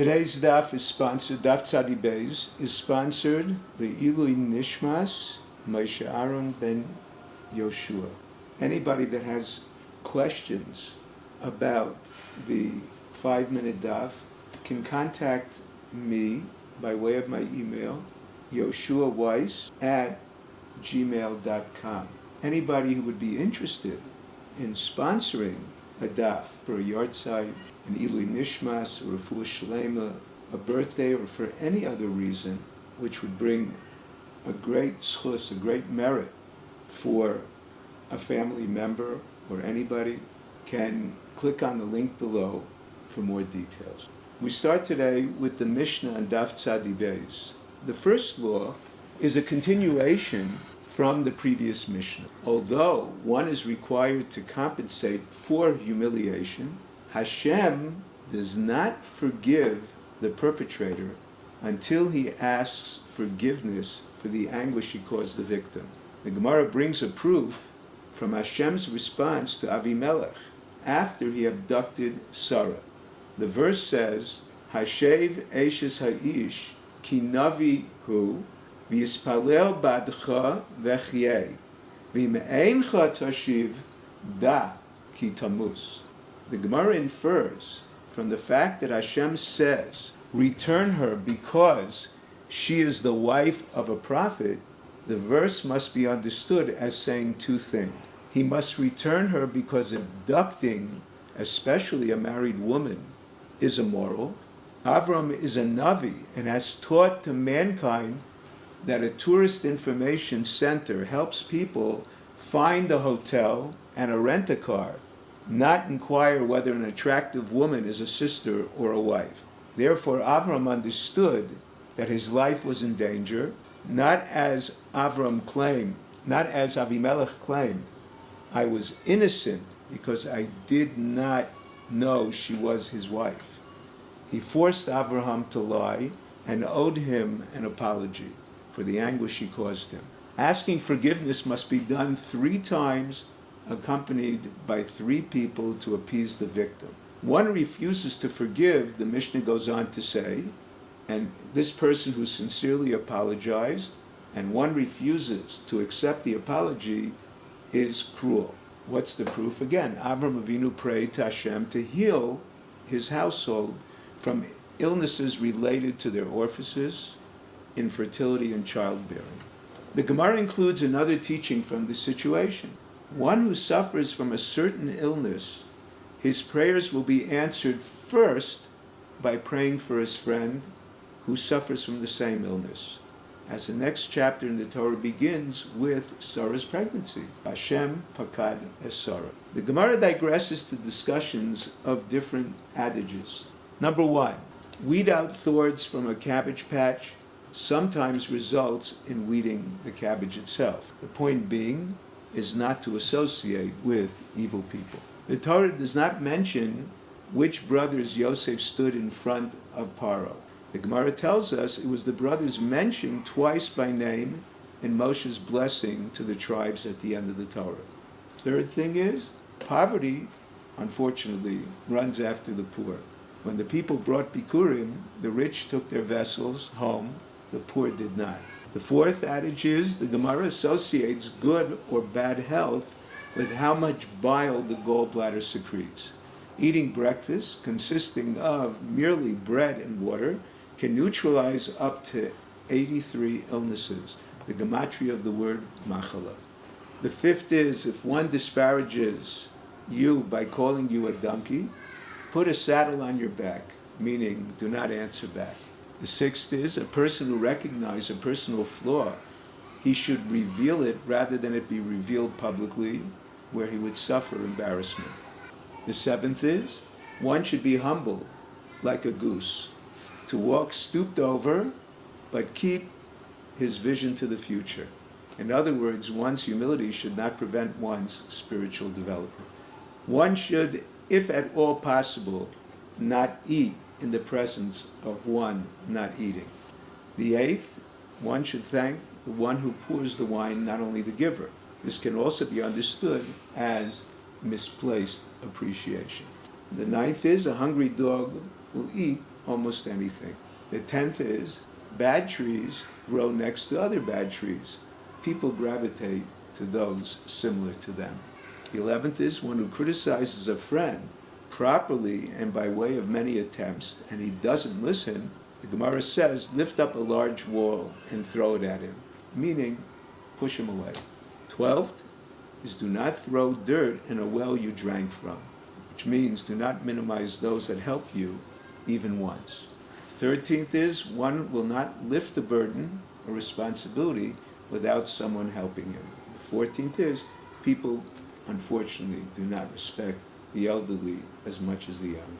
Today's daf is sponsored, Daf Tzadi Beis is sponsored the Ilui Nishmas Moshe Aaron ben Yoshua. Anybody that has questions about the 5-minute daf can contact me by way of my email, Yeshivas Weiss @gmail.com. Anybody who would be interested in sponsoring a daf for a yard site, an Ilui Nishmas, or a Refuah Shlema, a birthday, or for any other reason which would bring a great schus, a great merit for a family member or anybody, can click on the link below for more details. We start today with the Mishnah on Daf Tzadi Beis. The first law is a continuation from the previous Mishnah. Although one is required to compensate for humiliation, Hashem does not forgive the perpetrator until he asks forgiveness for the anguish he caused the victim. The Gemara brings a proof from Hashem's response to Avimelech after he abducted Sarah. The verse says, Hashev eshes ha'ish ki navi hu v'yispalel badcha v'chyei v'im'eincha tashiv da ki tamus. The Gemara infers from the fact that Hashem says, return her because she is the wife of a prophet, the verse must be understood as saying two things. He must return her because abducting, especially a married woman, is immoral. Avram is a Navi and has taught to mankind that a tourist information center helps people find a hotel and a rent-a-car, not inquire whether an attractive woman is a sister or a wife. Therefore, Avram understood that his life was in danger, not as Avimelech claimed, I was innocent because I did not know she was his wife. He forced Avraham to lie and owed him an apology for the anguish he caused him. Asking forgiveness must be done 3 times, accompanied by 3 people to appease the victim. One refuses to forgive, the Mishnah goes on to say, and this person who sincerely apologized, and one refuses to accept the apology, is cruel. What's the proof? Again, Avram Avinu prayed to Hashem to heal his household from illnesses related to their orifices, infertility, and childbearing. The Gemara includes another teaching from this situation. One who suffers from a certain illness, his prayers will be answered first by praying for his friend who suffers from the same illness, as the next chapter in the Torah begins with Sarah's pregnancy. Hashem pakad es Sarah. The Gemara digresses to discussions of different adages. Number 1, weed out thorns from a cabbage patch sometimes results in weeding the cabbage itself. The point being is not to associate with evil people. The Torah does not mention which brothers Yosef stood in front of Paro. The Gemara tells us it was the brothers mentioned twice by name in Moshe's blessing to the tribes at the end of the Torah. Third thing is, poverty, unfortunately, runs after the poor. When the people brought Bikurim, the rich took their vessels home, the poor did not. The fourth adage is, the Gemara associates good or bad health with how much bile the gallbladder secretes. Eating breakfast, consisting of merely bread and water, can neutralize up to 83 illnesses, the gematria of the word machala. The fifth is, if one disparages you by calling you a donkey, put a saddle on your back, meaning do not answer back. The sixth is, a person who recognizes a personal flaw, he should reveal it rather than it be revealed publicly, where he would suffer embarrassment. The seventh is, one should be humble, like a goose, to walk stooped over, but keep his vision to the future. In other words, one's humility should not prevent one's spiritual development. One should, if at all possible, not eat in the presence of one not eating. The eighth, one should thank the one who pours the wine, not only the giver. This can also be understood as misplaced appreciation. The ninth is, a hungry dog will eat almost anything. The 10th is bad trees grow next to other bad trees. People gravitate to those similar to them. The 11th is one who criticizes a friend properly and by way of many attempts, and he doesn't listen. The Gemara says, lift up a large wall and throw it at him, meaning push him away. 12th is do not throw dirt in a well you drank from, which means do not minimize those that help you even once. 13th is one will not lift a burden or responsibility without someone helping him. The 14th is people, unfortunately, do not respect the elderly as much as the young.